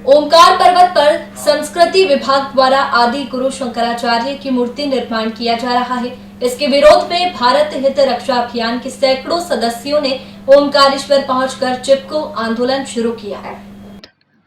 ओमकार पर्वत पर संस्कृति विभाग द्वारा आदि गुरु शंकराचार्य की मूर्ति निर्माण किया जा रहा है। इसके विरोध में भारत हित रक्षा अभियान के सैकड़ों सदस्यों ने ओमकारेश्वर पहुंचकर चिपको आंदोलन शुरू किया है।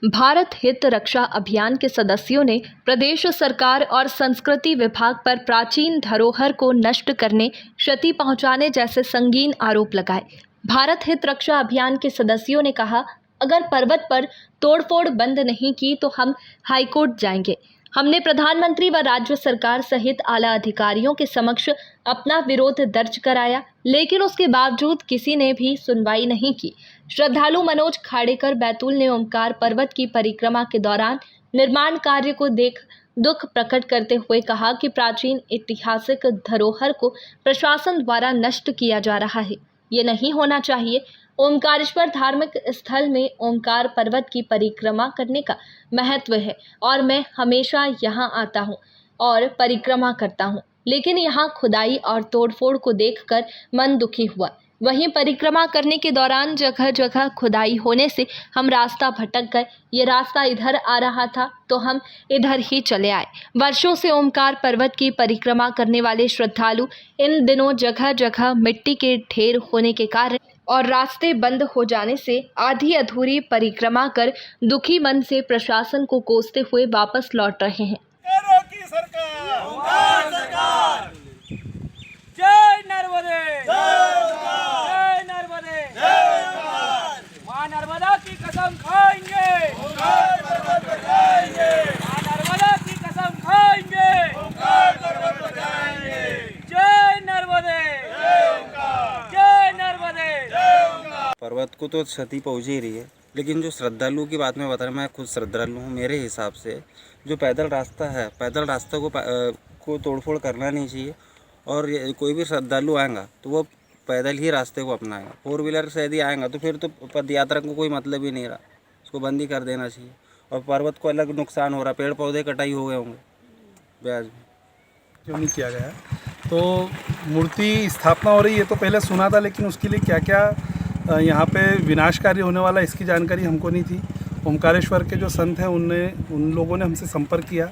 भारत हित रक्षा अभियान के सदस्यों ने प्रदेश सरकार और संस्कृति विभाग पर प्राचीन धरोहर को नष्ट करने, क्षति पहुंचाने जैसे संगीन आरोप लगाए। भारत हित रक्षा अभियान के सदस्यों ने कहा, अगर पर्वत पर तोड़फोड़ बंद नहीं की तो हम हाईकोर्ट जाएंगे। हमने प्रधानमंत्री व राज्य सरकार सहित आला अधिकारियों के समक्ष अपना विरोध दर्ज कराया, लेकिन उसके बावजूद किसी ने भी सुनवाई नहीं की। श्रद्धालु मनोज खाड़ेकर बैतूल ने ओमकार पर्वत की परिक्रमा के दौरान निर्माण कार्य को देख दुख प्रकट करते हुए कहा कि प्राचीन ऐतिहासिक धरोहर को प्रशासन द्वारा नष्ट किया जा रहा है। ये नहीं होना चाहिए। ओमकारेश्वर धार्मिक स्थल में ओमकार पर्वत की परिक्रमा करने का महत्व है और मैं हमेशा यहाँ आता हूँ और परिक्रमा करता हूँ, लेकिन यहाँ खुदाई और तोड़फोड़ को देखकर मन दुखी हुआ। वहीं परिक्रमा करने के दौरान जगह जगह खुदाई होने से हम रास्ता भटक गए। ये रास्ता इधर आ रहा था तो हम इधर ही चले आए। वर्षों से ओमकार पर्वत की परिक्रमा करने वाले श्रद्धालु इन दिनों जगह जगह मिट्टी के ढेर होने के कारण और रास्ते बंद हो जाने से आधी अधूरी परिक्रमा कर दुखी मन से प्रशासन को कोसते हुए वापस लौट रहे हैं। जय नर्मदे, जय नर्मदे, मां नर्मदा की कसम खाएंगे, ओमकार पर्वत पर जाएंगे, मां नर्मदा की कसम खाएंगे, ओमकार पर्वत पर जाएंगे। जय नर्मदे, जय ओमकार, जय नर्मदे, जय ओमकार। पर्वत को तो क्षति पहुंच ही रही है, लेकिन जो श्रद्धालु की बात मैं बता रहा हूँ, मैं खुद श्रद्धालु हूँ। मेरे हिसाब से जो पैदल रास्ता है, पैदल रास्ते को तोड़फोड़ करना नहीं चाहिए। और कोई भी श्रद्धालु आएगा तो वो पैदल ही रास्ते को अपनाएगा। 4 व्हीलर से यदि आएगा तो फिर तो पद यात्रा को कोई मतलब ही नहीं रहा, उसको बंद ही कर देना चाहिए। और पर्वत को अलग नुकसान हो रहा, पेड़ पौधे कटाई हो गए होंगे ब्याज में। क्यों नहीं किया गया? तो मूर्ति स्थापना हो रही है तो पहले सुना था, लेकिन उसके लिए क्या क्या यहाँ पे विनाशकारी होने वाला इसकी जानकारी हमको नहीं थी। ओमकारेश्वर के जो संत हैं उन लोगों ने हमसे संपर्क किया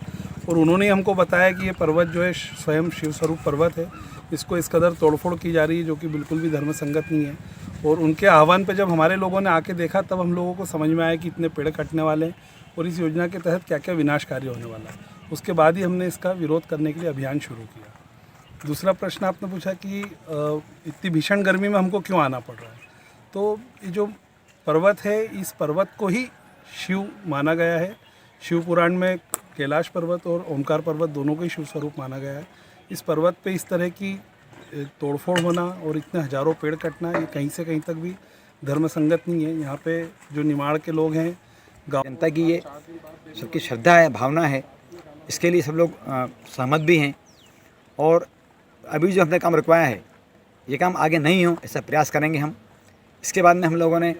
और उन्होंने हमको बताया कि ये पर्वत जो है स्वयं शिव स्वरूप पर्वत है, इसको इस कदर तोड़फोड़ की जा रही है जो कि बिल्कुल भी धर्म संगत नहीं है। और उनके आह्वान पे जब हमारे लोगों ने आके देखा तब हम लोगों को समझ में आया कि इतने पेड़ कटने वाले हैं और इस योजना के तहत क्या क्या विनाशकारी होने वाला है। उसके बाद ही हमने इसका विरोध करने के लिए अभियान शुरू किया। दूसरा प्रश्न आपने पूछा कि इतनी भीषण गर्मी में हमको क्यों आना पड़ रहा है। तो ये जो पर्वत है, इस पर्वत को ही शिव माना गया है। शिव पुराण में कैलाश पर्वत और ओमकार पर्वत दोनों को ही शिव स्वरूप माना गया है। इस पर्वत पे इस तरह की तोड़फोड़ होना और इतने हजारों पेड़ कटना, ये कहीं से कहीं तक भी धर्म संगत नहीं है। यहाँ पे जो निमाड़ के लोग हैं, गाँव जनता की ये सबकी श्रद्धा है, भावना है, इसके लिए सब लोग सहमत भी हैं। और अभी जो हमने काम रुकवाया है, ये काम आगे नहीं हो ऐसा प्रयास करेंगे हम। इसके बाद में हम लोगों ने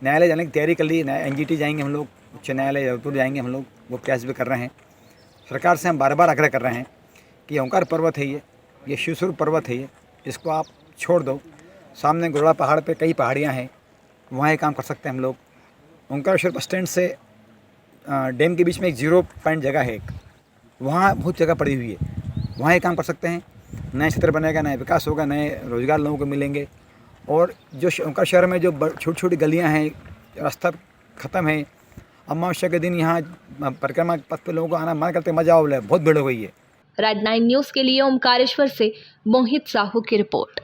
न्यायालय जाने की तैयारी कर ली। NGT जाएंगे हम लोग, उच्च न्यायालय जयपुर जाएंगे हम लोग, वो प्रयास भी कर रहे हैं। सरकार से हम बार बार आग्रह कर रहे हैं कि ओंकार पर्वत है, ये शिवस्वरूप पर्वत है, इसको आप छोड़ दो। सामने गुरुड़ा पहाड़ पे कई पहाड़ियाँ हैं, वहाँ ये काम कर सकते हैं हम लोग। ओंकारेश्वर बस स्टैंड से डैम के बीच में एक 0 पॉइंट जगह है, एक वहाँ बहुत जगह पड़ी हुई है, वहाँ ये काम कर सकते हैं। नए क्षेत्र बनेगा, नया विकास होगा, नए रोजगार लोगों को मिलेंगे। और जो ओंकार शहर में जो छोटी छोटी गलियाँ हैं, रास्ता ख़त्म है, अमावस्या के दिन यहाँ परिक्रमा पथ पे लोगों को आना मन करते, मजा हो रहा है, बहुत भीड़ हो गई है। रेड 9 न्यूज़ के लिए ओमकारेश्वर से मोहित साहू की रिपोर्ट।